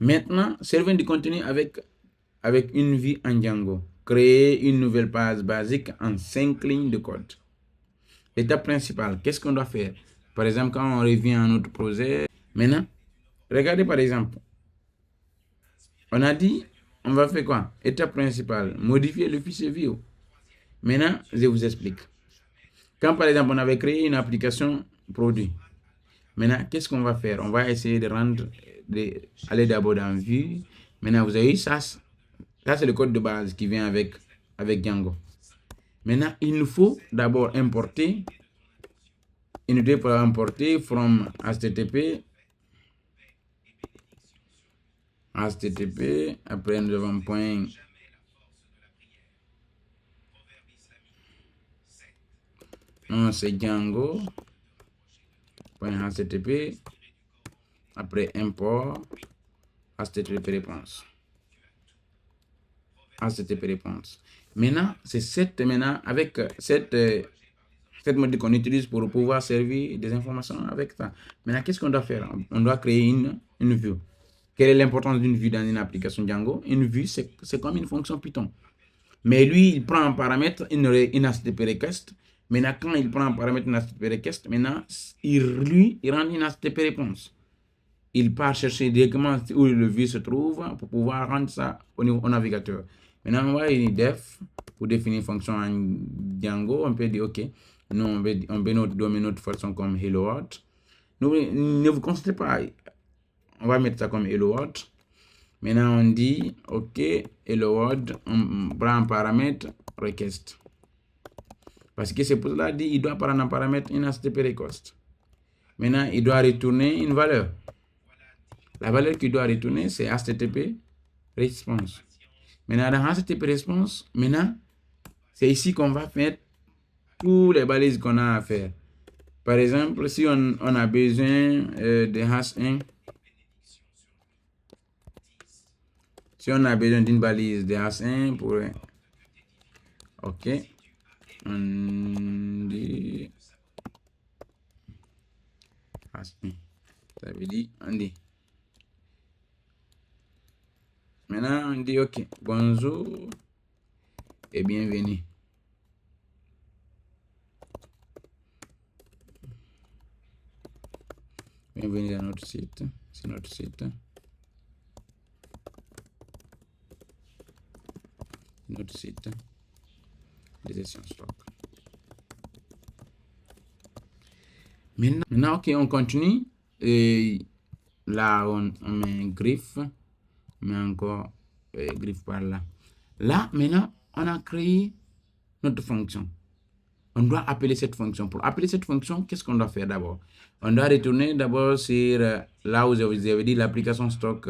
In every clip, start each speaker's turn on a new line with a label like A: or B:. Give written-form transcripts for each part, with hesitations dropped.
A: Maintenant, serveur du contenu avec une vue en Django. Créer une nouvelle page basique en 5 lignes de code. Étape principale, qu'est-ce qu'on doit faire? Par exemple, quand on revient à notre projet, maintenant, regardez par exemple, on a dit, on va faire quoi? Étape principale, modifier le fichier view. Maintenant, je vous explique. Quand par exemple, on avait créé une application produit, maintenant, qu'est-ce qu'on va faire? On va essayer de aller d'abord dans vue. Maintenant, vous avez eu ça. Ça, c'est le code de base qui vient avec Django. Maintenant, il nous faut d'abord importer. Il nous doit importer from HTTP. Après nous avons point. Non, c'est Django. Point HTTP. Après import. HTTP réponse. HTTP réponse. Maintenant, c'est avec cette mode qu'on utilise pour pouvoir servir des informations avec ça. Maintenant, qu'est-ce qu'on doit faire? On doit créer une vue. Quelle est l'importance d'une vue dans une application Django? Une vue, c'est comme une fonction Python. Mais lui, il prend en paramètre une HTTP request. Maintenant, quand il prend en paramètre une HTTP request, maintenant, il rend une HTTP réponse. Il part chercher directement où le vue se trouve pour pouvoir rendre ça au navigateur. Maintenant, on va dire def pour définir une fonction en Django. On peut dire OK. Nous, on peut nommer notre fonction comme hello world. Ne vous concentrez pas. On va mettre ça comme hello world. Maintenant, on dit OK, hello world, on prend un paramètre request. Parce que c'est pour cela dit il doit prendre un paramètre une HTTP request. Maintenant, il doit retourner une valeur. La valeur qu'il doit retourner, c'est HTTP response. Maintenant, dans HTTP response, c'est ici qu'on va mettre tous les balises qu'on a à faire. Par exemple, si on a besoin de hash1, si on a besoin d'une balise de hash1 pour... OK. On dit hash1. Ça veut dire, on dit. Maintenant, on dit OK. Bonjour et bienvenue. Bienvenue dans notre site. C'est notre site. Notre site de gestion stock. Maintenant, OK, on continue. Et là, on met un griffe. On met encore griffe par là. Là, maintenant, on a créé notre fonction. On doit appeler cette fonction. Pour appeler cette fonction, qu'est-ce qu'on doit faire d'abord? On doit retourner d'abord sur là où vous avez dit l'application stock.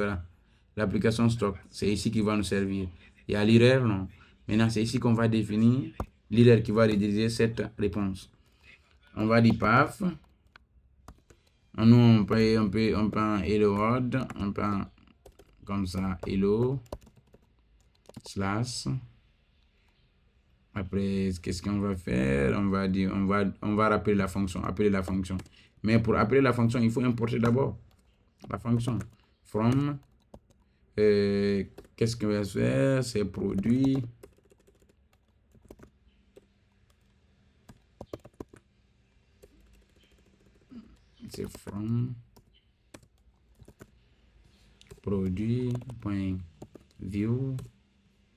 A: L'application stock, c'est ici qui va nous servir. Il y a l'erreur, non? Maintenant, c'est ici qu'on va définir l'erreur qui va rediriger cette réponse. On va dire path. Nous, on prend hello world, on prend comme ça hello slash. Après, qu'est-ce qu'on va faire? On va dire, on va appeler la fonction. Mais pour appeler la fonction, il faut importer d'abord la fonction. From, qu'est-ce qu'on va faire? C'est produit. C'est from produit.view.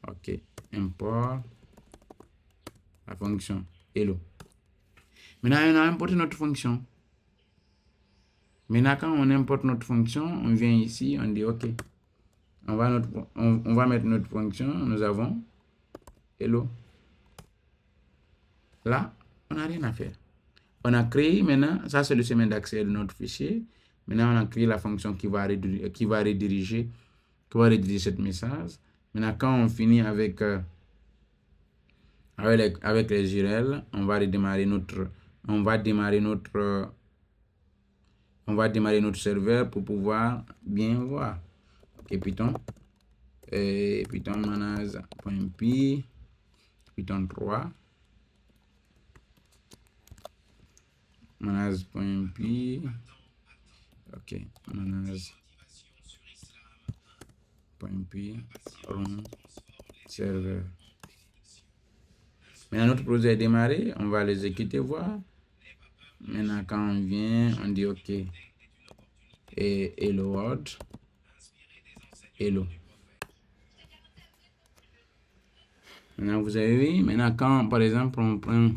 A: OK. Import la fonction hello. Maintenant, on a importé notre fonction. Maintenant, quand on importe notre fonction, on vient ici, on dit OK. On va mettre notre fonction. Nous avons hello. Là, on n'a rien à faire. On a créé maintenant, ça c'est le chemin d'accès de notre fichier. Maintenant, on a créé la fonction qui va rediriger cette message. Maintenant, quand on finit avec les URL, on va démarrer notre serveur pour pouvoir bien voir. OK, Python. Python manage.py, Python 3. Manage.py. OK, manage. .py run serveur. Maintenant, notre projet est démarré. On va l'exécuter, voir. Maintenant, quand on vient, on dit OK. Et hello world. Hello. Maintenant, vous avez vu. Maintenant, quand, par exemple, on prend...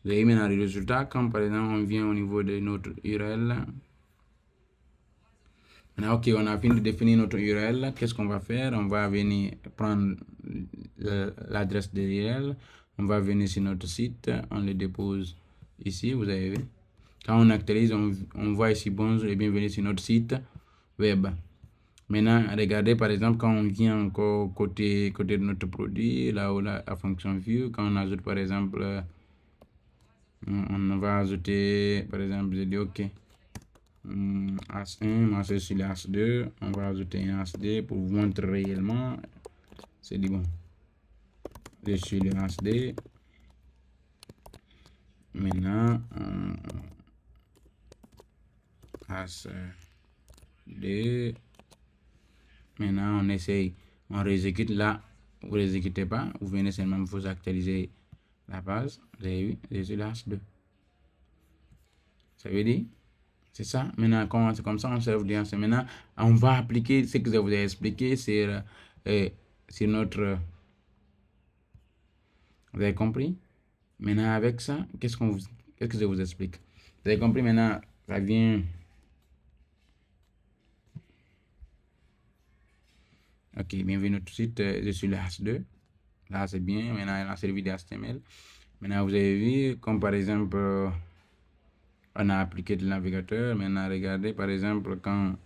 A: Vous avez maintenant les résultats. Quand, par exemple, on vient au niveau de notre URL. Maintenant, OK, on a fini de définir notre URL. Qu'est-ce qu'on va faire? On va venir prendre l'adresse de l'URL. On va venir sur notre site. On le dépose ici, vous avez vu. Quand on actualise, on voit ici bonjour et bienvenue sur notre site web. Maintenant, regardez par exemple quand on vient encore côté de notre produit, là où la fonction view, quand on ajoute par exemple, on va ajouter par exemple, je dis OK, H1, moi c'est sur le H2, on va ajouter un H2 pour vous montrer réellement, c'est dit bon, je suis le H2, maintenant, H2, maintenant on essaye, on réexécute là, vous n'exécutez pas, vous venez seulement vous actualiser la base, vous avez vu, je suis le H2. Ça veut dire, c'est ça. Maintenant, c'est comme ça, on serve bien. Maintenant, on va appliquer ce que je vous ai expliqué sur notre... Vous avez compris? Maintenant, avec ça, qu'est-ce que je vous explique? Vous avez compris? Maintenant, ça vient... Ok, bienvenue tout de suite. Je suis le H2. Là, c'est bien. Maintenant, il a servi d'HTML. Maintenant, vous avez vu, comme par exemple, on a appliqué le navigateur. Maintenant, regardez, par exemple, quand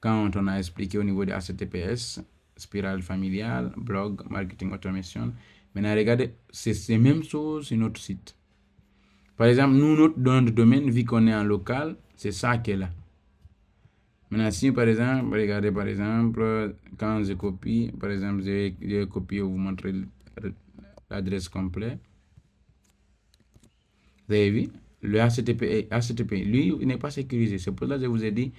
A: on a expliqué au niveau de HTTPS, spirale familiale, blog, marketing automation. Maintenant, regardez, c'est la même chose sur notre site. Par exemple, nous, notre nom de domaine, vu qu'on est en local, c'est ça qui est là. Maintenant, si par exemple, regardez par exemple, quand je copie, par exemple, je vais copier ou vous montrer l'adresse complète. Vous avez vu, le HTTP, lui, il n'est pas sécurisé. C'est pour ça que je vous ai dit,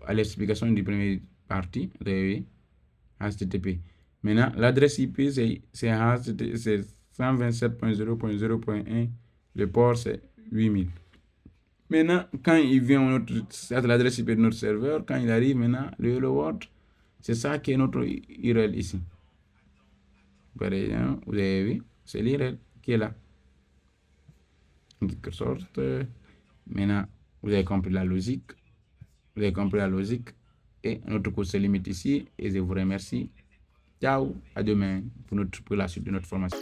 A: à l'explication du premier partie, vous avez vu, HTTP. Maintenant, l'adresse IP, c'est 127.0.0.1. Le port, c'est 8000. Maintenant, quand il vient à l'adresse IP de notre serveur, quand il arrive maintenant, le hello world, c'est ça qui est notre URL ici. Par exemple, vous avez vu, c'est l'URL qui est là. En quelque sorte, maintenant, vous avez compris la logique. Vous avez compris la logique. Et notre cours se limite ici. Et je vous remercie. Ciao, à demain pour la suite de notre formation.